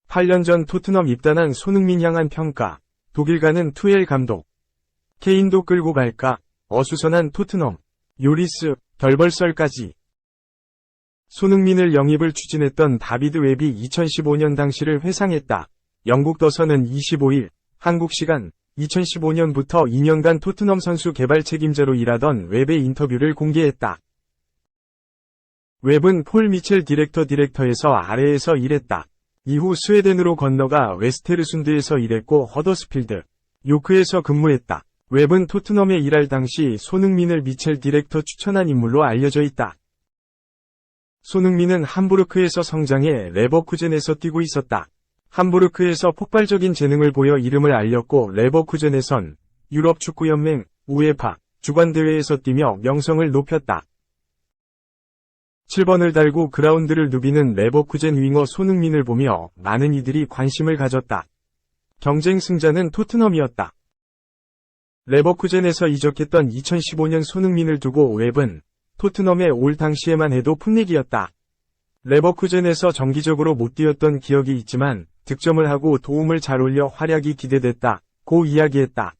(8년) 전 토트넘 입단한 손흥민 향한 평가. 독일 가는 투엘 감독. 케인도 끌고 갈까? 어수선한 토트넘. 요리스, 결벌설까지. 손흥민을 영입을 추진했던 다비드 웹이 2015년 당시를 회상했다. 영국 더선은 25일, 한국 시간 2015년부터 2년간 토트넘 선수 개발 책임자로 일하던 웹의 인터뷰를 공개했다. 웹은 폴 미첼 디렉터에서 아래에서 일했다. 이후 스웨덴으로 건너가 웨스테르순드에서 일했고 허더스필드, 요크에서 근무했다. 웹은 토트넘에 일할 당시 손흥민을 미첼 디렉터 추천한 인물로 알려져 있다. 손흥민은 함부르크에서 성장해 레버쿠젠에서 뛰고 있었다. 함부르크에서 폭발적인 재능을 보여 이름을 알렸고 레버쿠젠에선 유럽 축구연맹, 우에파, 주관대회에서 뛰며 명성을 높였다. 7번을 달고 그라운드를 누비는 레버쿠젠 윙어 손흥민을 보며 많은 이들이 관심을 가졌다. 경쟁 승자는 토트넘이었다. 레버쿠젠에서 이적했던 2015년 손흥민을 두고 웹은 토트넘에 올 당시에만 해도 풋내기였다. 레버쿠젠에서 정기적으로 못 뛰었던 기억이 있지만 득점을 하고 도움을 잘 올려 활약이 기대됐다. 고 이야기했다.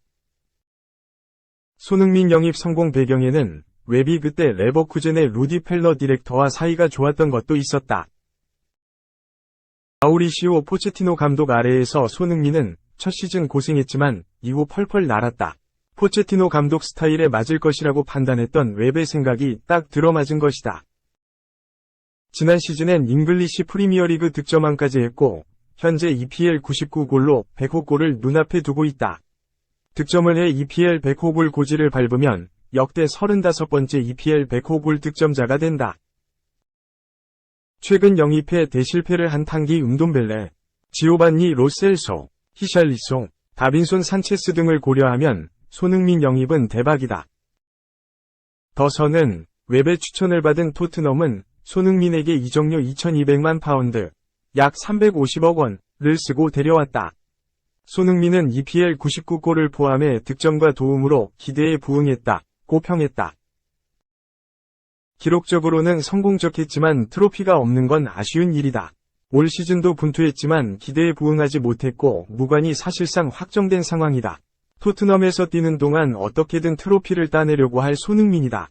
손흥민 영입 성공 배경에는 웹이 그때 레버쿠젠의 루디 펠러 디렉터와 사이가 좋았던 것도 있었다. 마우리시오 포체티노 감독 아래에서 손흥민은 첫 시즌 고생했지만 이후 펄펄 날았다. 포체티노 감독 스타일에 맞을 것이라고 판단했던 웹의 생각이 딱 들어맞은 것이다. 지난 시즌엔 잉글리시 프리미어리그 득점왕까지 했고 현재 EPL 99골로 100호 골을 눈앞에 두고 있다. 득점을 해 EPL 100호 골 고지를 밟으면 역대 35번째 EPL 100호 골 득점자가 된다. 최근 영입해 대실패를 한 탕기 음돈벨레, 지오반니 로셀소, 히샬리송, 다빈손 산체스 등을 고려하면 손흥민 영입은 대박이다. 더선은 웹의 추천을 받은 토트넘은 손흥민에게 이적료 2200만 파운드, 약 350억 원을 쓰고 데려왔다. 손흥민은 EPL 99골을 포함해 득점과 도움으로 기대에 부응했다. 고 평했다. 기록적으로는 성공적했지만 트로피가 없는 건 아쉬운 일이다. 올 시즌도 분투했지만 기대에 부응하지 못했고 무관이 사실상 확정된 상황이다. 토트넘에서 뛰는 동안 어떻게든 트로피를 따내려고 할 손흥민이다.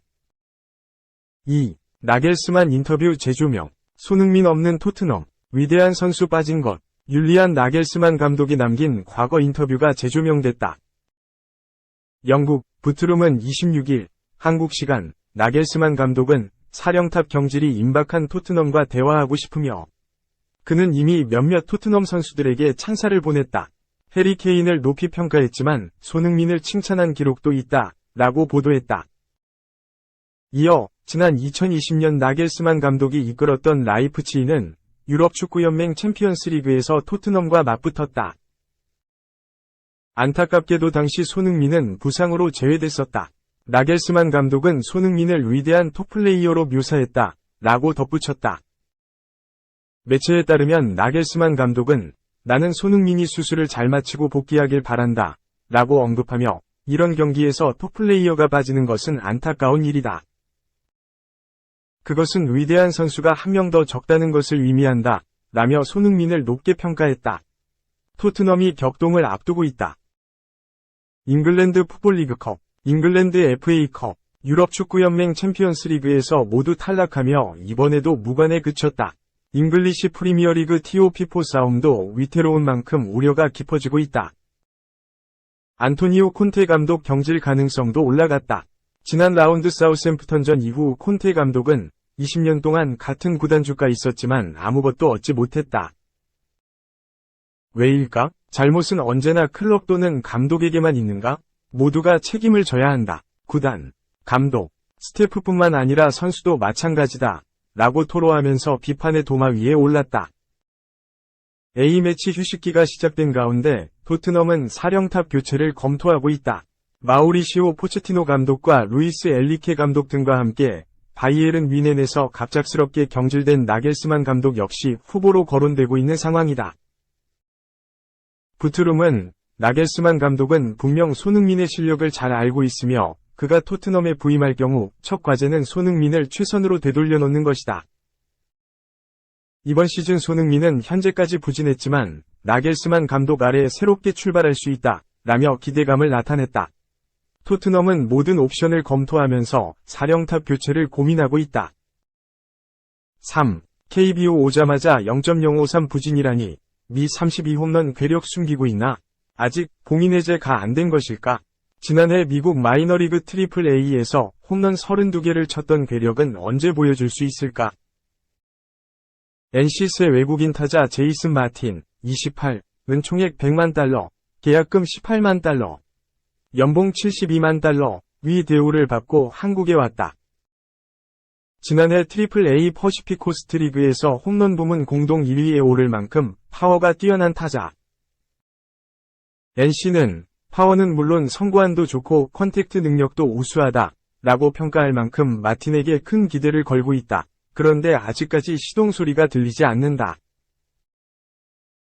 2. 나겔스만 인터뷰 재조명. 손흥민 없는 토트넘. 위대한 선수 빠진 것. 율리안 나겔스만 감독이 남긴 과거 인터뷰가 재조명됐다. 영국 부트룸은 26일 한국 시간 나겔스만 감독은 사령탑 경질이 임박한 토트넘과 대화하고 싶으며 그는 이미 몇몇 토트넘 선수들에게 찬사를 보냈다. 해리 케인을 높이 평가했지만 손흥민을 칭찬한 기록도 있다. 라고 보도했다. 이어 지난 2020년 나겔스만 감독이 이끌었던 라이프치히는 유럽 축구연맹 챔피언스리그에서 토트넘과 맞붙었다. 안타깝게도 당시 손흥민은 부상으로 제외됐었다. 나겔스만 감독은 손흥민을 위대한 톱플레이어로 묘사했다. 라고 덧붙였다. 매체에 따르면 나겔스만 감독은 나는 손흥민이 수술을 잘 마치고 복귀하길 바란다. 라고 언급하며 이런 경기에서 톱플레이어가 빠지는 것은 안타까운 일이다. 그것은 위대한 선수가 한 명 더 적다는 것을 의미한다. 라며 손흥민을 높게 평가했다. 토트넘이 격동을 앞두고 있다. 잉글랜드 풋볼리그컵, 잉글랜드 FA컵, 유럽 축구연맹 챔피언스리그에서 모두 탈락하며 이번에도 무관에 그쳤다. 잉글리시 프리미어리그 TOP4 싸움도 위태로운 만큼 우려가 깊어지고 있다. 안토니오 콘테 감독 경질 가능성도 올라갔다. 지난 라운드 사우샘프턴전 이후 콘테 감독은 20년 동안 같은 구단주가 있었지만 아무것도 얻지 못했다. 왜일까? 잘못은 언제나 클럽 또는 감독에게만 있는가? 모두가 책임을 져야 한다. 구단, 감독, 스태프뿐만 아니라 선수도 마찬가지다. 라고 토로하면서 비판의 도마 위에 올랐다. A매치 휴식기가 시작된 가운데 토트넘은 사령탑 교체를 검토하고 있다. 마우리시오 포체티노 감독과 루이스 엘리케 감독 등과 함께 바이에른 뮌헨에서 갑작스럽게 경질된 나겔스만 감독 역시 후보로 거론되고 있는 상황이다. 부트룸은 나겔스만 감독은 분명 손흥민의 실력을 잘 알고 있으며 그가 토트넘에 부임할 경우 첫 과제는 손흥민을 최선으로 되돌려 놓는 것이다. 이번 시즌 손흥민은 현재까지 부진했지만 나겔스만 감독 아래 새롭게 출발할 수 있다 라며 기대감을 나타냈다. 토트넘은 모든 옵션을 검토하면서 사령탑 교체를 고민하고 있다. 3. KBO 오자마자 0.053 부진이라니 미 32홈런 괴력 숨기고 있나? 아직 봉인 해제가 안 된 것일까? 지난해 미국 마이너리그 트리플 A에서 홈런 32개를 쳤던 괴력은 언제 보여줄 수 있을까? NC의 외국인 타자 제이슨 마틴, 28은 총액 100만 달러, 계약금 18만 달러, 연봉 72만 달러 위 대우를 받고 한국에 왔다. 지난해 트리플 A 퍼시픽 코스트 리그에서 홈런 부문 공동 1위에 오를 만큼 파워가 뛰어난 타자. NC는 파워는 물론 선구안도 좋고 컨택트 능력도 우수하다 라고 평가할 만큼 마틴에게 큰 기대를 걸고 있다. 그런데 아직까지 시동 소리가 들리지 않는다.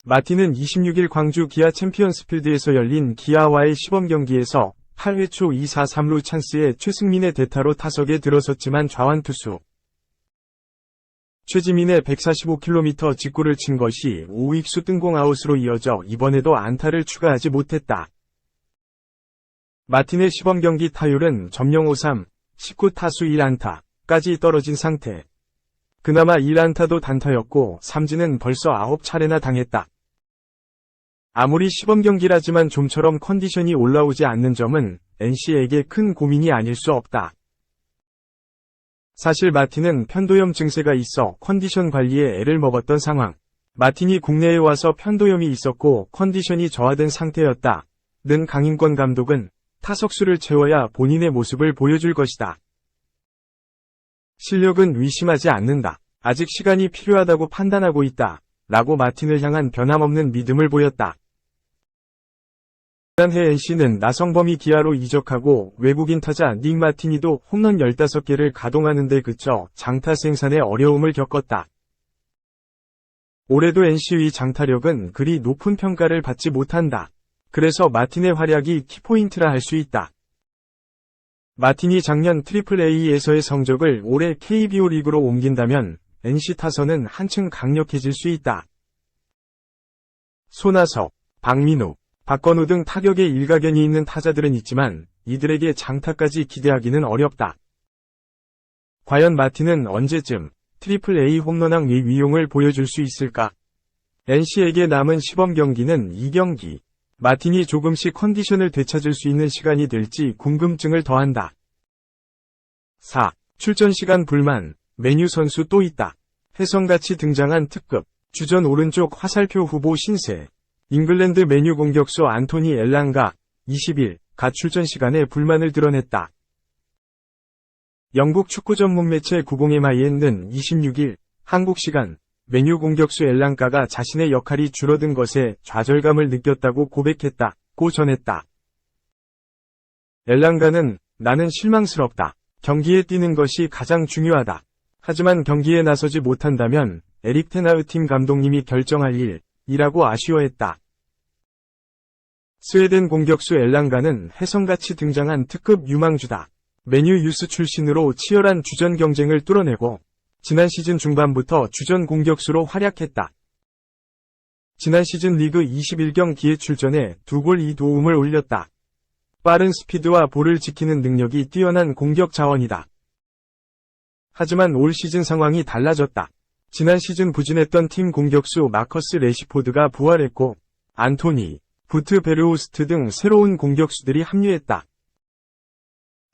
마틴은 26일 광주 기아 챔피언스필드에서 열린 기아와의 시범 경기에서 8회 초 2사 3루 찬스에 최승민의 대타로 타석에 들어섰지만 좌완 투수 최지민의 145km 직구를 친 것이 우익수 뜬공 아웃으로 이어져 이번에도 안타를 추가하지 못했다. 마틴의 시범 경기 타율은 .053, 19타수 1안타까지 떨어진 상태. 그나마 1안타도 단타였고 삼진은 벌써 9차례나 당했다. 아무리 시범 경기라지만 좀처럼 컨디션이 올라오지 않는 점은 NC에게 큰 고민이 아닐 수 없다. 사실 마틴은 편도염 증세가 있어 컨디션 관리에 애를 먹었던 상황. 마틴이 국내에 와서 편도염이 있었고 컨디션이 저하된 상태였다. 는 강인권 감독은 타석수를 채워야 본인의 모습을 보여줄 것이다. 실력은 의심하지 않는다. 아직 시간이 필요하다고 판단하고 있다. 라고 마틴을 향한 변함없는 믿음을 보였다. 지난해 NC는 나성범이 기아로 이적하고 외국인 타자 닉 마티니도 홈런 15개를 가동하는 데 그쳐 장타 생산에 어려움을 겪었다. 올해도 NC의 장타력은 그리 높은 평가를 받지 못한다. 그래서 마틴의 활약이 키포인트라 할 수 있다. 마틴이 작년 트리플 A에서의 성적을 올해 KBO 리그로 옮긴다면 NC 타선은 한층 강력해질 수 있다. 손아섭, 박민우, 박건우 등 타격에 일가견이 있는 타자들은 있지만 이들에게 장타까지 기대하기는 어렵다. 과연 마틴은 언제쯤 트리플 A 홈런왕의 위용을 보여줄 수 있을까? NC에게 남은 시범 경기는 2경기. 마틴이 조금씩 컨디션을 되찾을 수 있는 시간이 될지 궁금증을 더한다. 4. 출전 시간 불만, 메뉴 선수 또 있다. 혜성같이 등장한 특급, 주전 오른쪽 화살표 후보 신세. 잉글랜드 메뉴 공격수 안토니 엘랑가, 20일,가 출전 시간에 불만을 드러냈다. 영국 축구 전문 매체 90MIN은 26일, 한국 시간, 메뉴 공격수 엘랑가가 자신의 역할이 줄어든 것에 좌절감을 느꼈다고 고백했다고 전했다. 엘랑가는 나는 실망스럽다. 경기에 뛰는 것이 가장 중요하다. 하지만 경기에 나서지 못한다면 에릭 테나흐 팀 감독님이 결정할 일이라고 아쉬워했다. 스웨덴 공격수 엘랑가는 혜성같이 등장한 특급 유망주다. 메뉴 유스 출신으로 치열한 주전 경쟁을 뚫어내고 지난 시즌 중반부터 주전 공격수로 활약했다. 지난 시즌 리그 21경기에 출전해 2골 2도움을 올렸다. 빠른 스피드와 볼을 지키는 능력이 뛰어난 공격 자원이다. 하지만 올 시즌 상황이 달라졌다. 지난 시즌 부진했던 팀 공격수 마커스 레시포드가 부활했고 안토니, 부트 베르호스트 등 새로운 공격수들이 합류했다.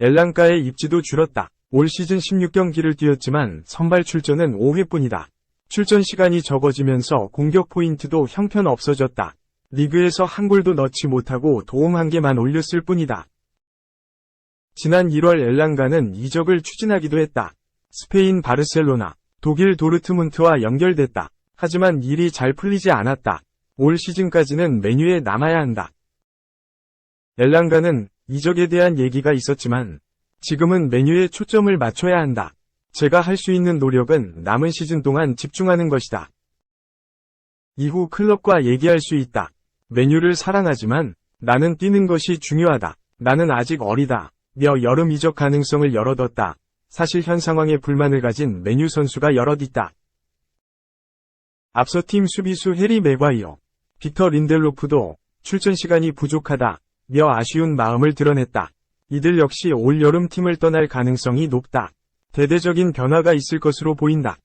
엘랑가의 입지도 줄었다. 올 시즌 16경기를 뛰었지만 선발 출전은 5회뿐이다. 출전 시간이 적어지면서 공격 포인트도 형편없어졌다. 리그에서 한 골도 넣지 못하고 도움 1개만 올렸을 뿐이다. 지난 1월 엘랑가는 이적을 추진하기도 했다. 스페인 바르셀로나, 독일 도르트문트와 연결됐다. 하지만 일이 잘 풀리지 않았다. 올 시즌까지는 메뉴에 남아야 한다. 엘랑가는 이적에 대한 얘기가 있었지만 지금은 메뉴에 초점을 맞춰야 한다. 제가 할 수 있는 노력은 남은 시즌 동안 집중하는 것이다. 이후 클럽과 얘기할 수 있다. 메뉴를 사랑하지만 나는 뛰는 것이 중요하다. 나는 아직 어리다. 며 여름 이적 가능성을 열어뒀다. 사실 현 상황에 불만을 가진 맨유 선수가 여럿 있다. 앞서 팀 수비수 해리 맥과이어, 빅터 린델로프도 출전 시간이 부족하다. 며 아쉬운 마음을 드러냈다. 이들 역시 올 여름 팀을 떠날 가능성이 높다. 대대적인 변화가 있을 것으로 보인다.